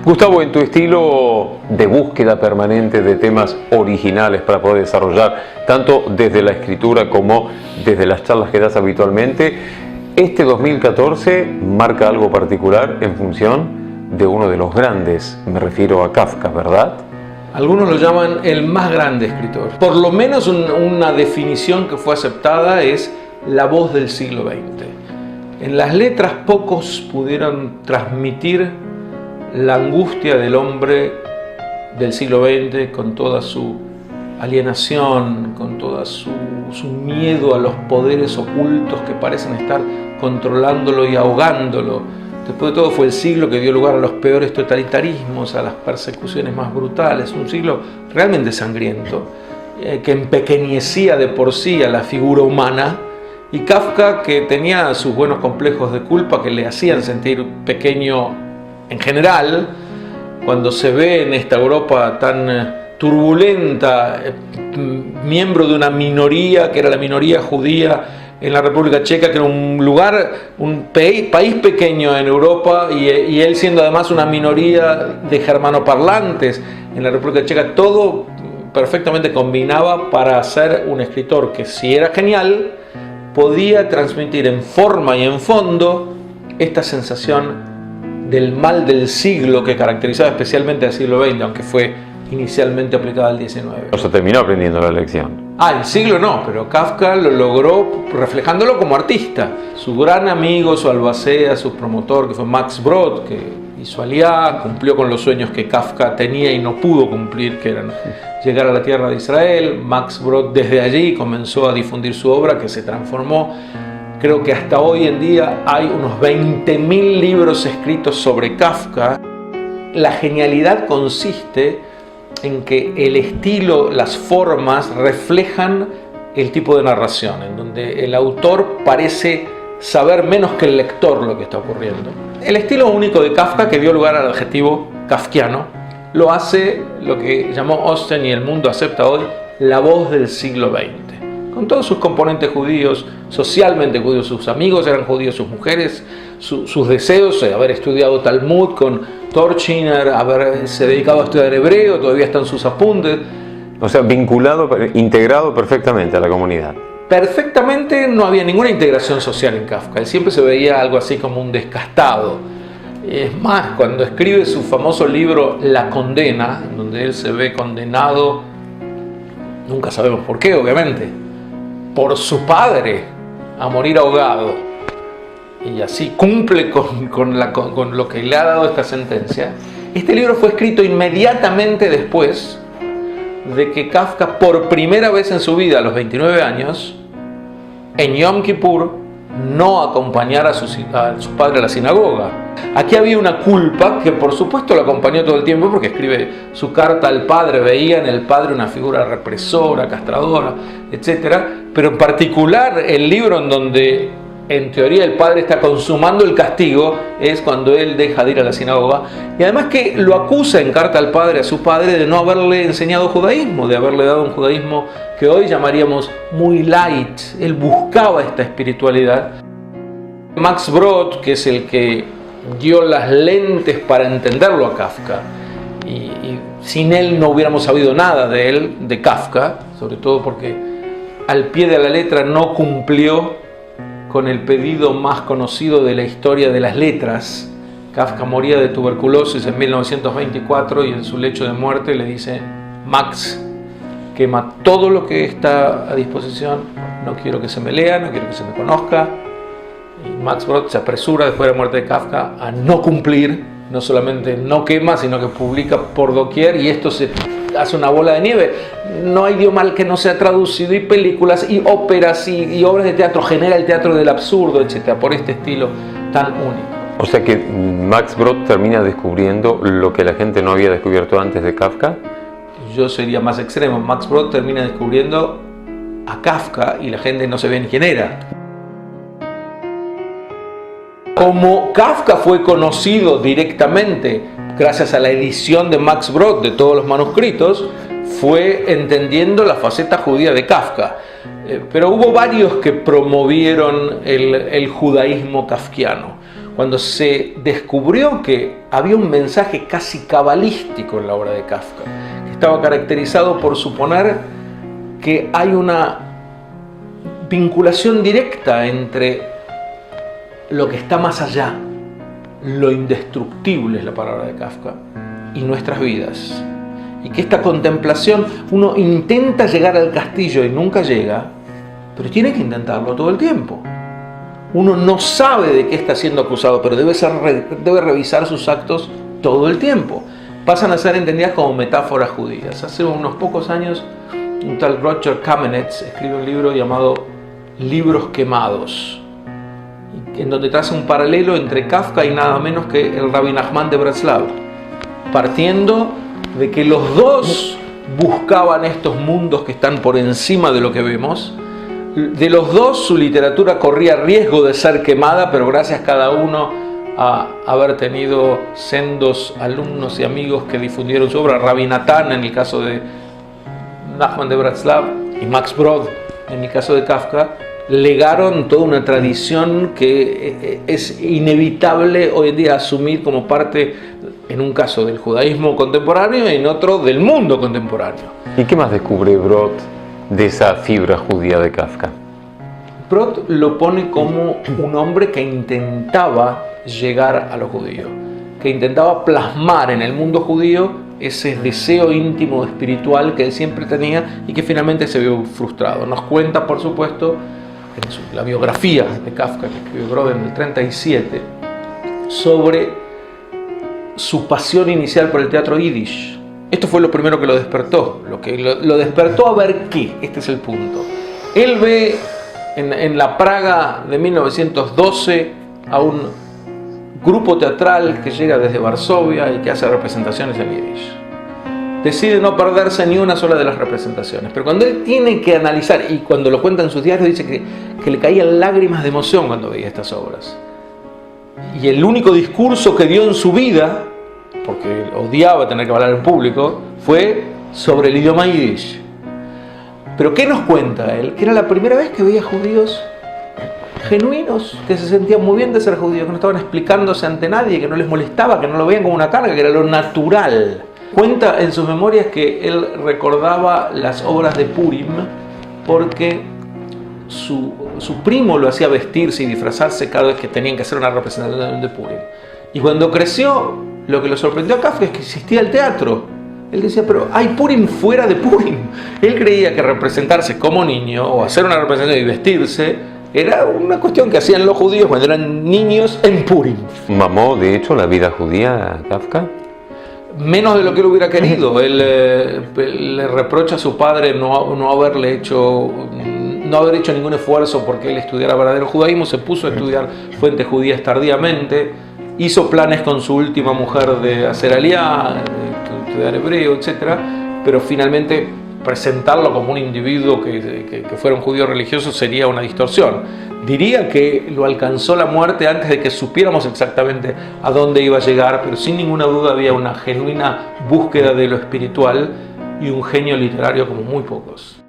Gustavo, en tu estilo de búsqueda permanente de temas originales para poder desarrollar, tanto desde la escritura como desde las charlas que das habitualmente, este 2014 marca algo particular en función de uno de los grandes, me refiero a Kafka, ¿verdad? Algunos lo llaman el más grande escritor. Por lo menos una definición que fue aceptada es la voz del siglo XX. En las letras pocos pudieron transmitir la angustia del hombre del siglo XX con toda su alienación, con todo su miedo a los poderes ocultos que parecen estar controlándolo y ahogándolo. Después de todo fue el siglo que dio lugar a los peores totalitarismos, a las persecuciones más brutales, un siglo realmente sangriento, que empequeñecía de por sí a la figura humana, y Kafka, que tenía sus buenos complejos de culpa que le hacían sentir pequeño en general, cuando se ve en esta Europa tan turbulenta, miembro de una minoría que era la minoría judía en la República Checa, que era un lugar, un país pequeño en Europa, y él siendo además una minoría de germanoparlantes en la República Checa, todo perfectamente combinaba para ser un escritor que, si era genial, podía transmitir en forma y en fondo esta sensación del mal del siglo que caracterizaba especialmente al siglo XX, aunque fue inicialmente aplicada al XIX. O sea, terminó aprendiendo la lección. El siglo no, pero Kafka lo logró reflejándolo como artista. Su gran amigo, su albacea, su promotor, que fue Max Brod, que hizo Aliá, cumplió con los sueños que Kafka tenía y no pudo cumplir, que eran llegar a la tierra de Israel. Max Brod desde allí comenzó a difundir su obra, que se transformó. Creo que hasta hoy en día hay unos 20.000 libros escritos sobre Kafka. La genialidad consiste en que el estilo, las formas reflejan el tipo de narración, en donde el autor parece saber menos que el lector lo que está ocurriendo. El estilo único de Kafka, que dio lugar al adjetivo kafkiano, lo hace lo que llamó Austen y el mundo acepta hoy la voz del siglo XX. Con todos sus componentes judíos, socialmente judíos, sus amigos eran judíos, sus mujeres, sus deseos, haber estudiado Talmud con Torchiner, haberse dedicado a estudiar hebreo, todavía están sus apuntes. O sea, vinculado, integrado perfectamente a la comunidad. Perfectamente, no había ninguna integración social en Kafka, él siempre se veía algo así como un descastado. Es más, cuando escribe su famoso libro La Condena, en donde él se ve condenado, nunca sabemos por qué, obviamente, por su padre a morir ahogado, y así cumple con lo que le ha dado esta sentencia. Este libro fue escrito inmediatamente después de que Kafka, por primera vez en su vida, a los 29 años, en Yom Kippur, no acompañara a su padre a la sinagoga. Aquí había una culpa que por supuesto lo acompañó todo el tiempo, porque escribe su carta al padre, veía en el padre una figura represora, castradora, etc. Pero en particular el libro en donde en teoría el padre está consumando el castigo es cuando él deja de ir a la sinagoga, y además que lo acusa en carta al padre a su padre de no haberle enseñado judaísmo, de haberle dado un judaísmo que hoy llamaríamos muy light. Él buscaba esta espiritualidad. Max Brod, que es el que dio las lentes para entenderlo a Kafka, y sin él no hubiéramos sabido nada de él, de Kafka, sobre todo porque al pie de la letra no cumplió con el pedido más conocido de la historia de las letras. Kafka moría de tuberculosis en 1924 y en su lecho de muerte le dice: Max, quema todo lo que está a disposición, no quiero que se me lea, no quiero que se me conozca. Y Max Brod se apresura después de la muerte de Kafka a no cumplir, no solamente no quema, sino que publica por doquier, y esto se hace una bola de nieve. No hay idioma que no sea traducido, y películas, y óperas, y obras de teatro, genera el teatro del absurdo, etc., por este estilo tan único. O sea que Max Brod termina descubriendo lo que la gente no había descubierto antes de Kafka. Yo sería más extremo. Max Brod termina descubriendo a Kafka y la gente no sabía ni quién era. Como Kafka fue conocido directamente gracias a la edición de Max Brod de todos los manuscritos, fue entendiendo la faceta judía de Kafka. Pero hubo varios que promovieron el judaísmo kafkiano. cuando se descubrió que había un mensaje casi cabalístico en la obra de Kafka, que estaba caracterizado por suponer que hay una vinculación directa entre lo que está más allá, lo indestructible es la palabra de Kafka, y nuestras vidas. Y que esta contemplación, uno intenta llegar al castillo y nunca llega, pero tiene que intentarlo todo el tiempo. Uno no sabe de qué está siendo acusado, pero debe revisar sus actos todo el tiempo. Pasan a ser entendidas como metáforas judías. Hace unos pocos años, un tal Roger Kamenetz escribe un libro llamado Libros Quemados, en donde traza un paralelo entre Kafka y nada menos que el Rabbi Nachman de Breslav, partiendo de que los dos buscaban estos mundos que están por encima de lo que vemos. De los dos su literatura corría riesgo de ser quemada, pero gracias cada uno a haber tenido sendos alumnos y amigos que difundieron su obra. Rabbi Natan en el caso de Nachman de Breslav y Max Brod en el caso de Kafka, legaron toda una tradición que es inevitable hoy en día asumir como parte, en un caso del judaísmo contemporáneo y en otro del mundo contemporáneo. ¿Y qué más descubre Brod de esa fibra judía de Kafka? Brod lo pone como un hombre que intentaba llegar a lo judío, que intentaba plasmar en el mundo judío ese deseo íntimo espiritual que él siempre tenía y que finalmente se vio frustrado. Nos cuenta, por supuesto, en la biografía de Kafka, que escribió Brod en el 37, sobre su pasión inicial por el teatro yiddish. Esto fue lo primero que lo despertó, lo despertó a ver qué, este es el punto. Él ve en la Praga de 1912 a un grupo teatral que llega desde Varsovia y que hace representaciones en yiddish. Decide no perderse ni una sola de las representaciones, pero cuando él tiene que analizar, y cuando lo cuenta en sus diarios, dice que le caían lágrimas de emoción cuando veía estas obras. Y el único discurso que dio en su vida, porque odiaba tener que hablar en público, fue sobre el idioma yiddish. Pero ¿qué nos cuenta él? Que era la primera vez que veía judíos genuinos, que se sentían muy bien de ser judíos, que no estaban explicándose ante nadie, que no les molestaba, que no lo veían como una carga, que era lo natural. Cuenta en sus memorias que él recordaba las obras de Purim porque su primo lo hacía vestirse y disfrazarse cada vez que tenían que hacer una representación de Purim. Y cuando creció, lo que lo sorprendió a Kafka es que existía el teatro. Él decía, pero hay Purim fuera de Purim. Él creía que representarse como niño o hacer una representación y vestirse era una cuestión que hacían los judíos cuando eran niños en Purim. ¿Mamó, de hecho, la vida judía a Kafka? Menos de lo que él hubiera querido. Él le reprocha a su padre no haber hecho ningún esfuerzo porque él estudiara verdadero judaísmo. Se puso a estudiar fuentes judías tardíamente, hizo planes con su última mujer de hacer aliá, de estudiar hebreo, etc. Pero finalmente presentarlo como un individuo que fuera un judío religioso sería una distorsión. Diría que lo alcanzó la muerte antes de que supiéramos exactamente a dónde iba a llegar, pero sin ninguna duda había una genuina búsqueda de lo espiritual y un genio literario como muy pocos.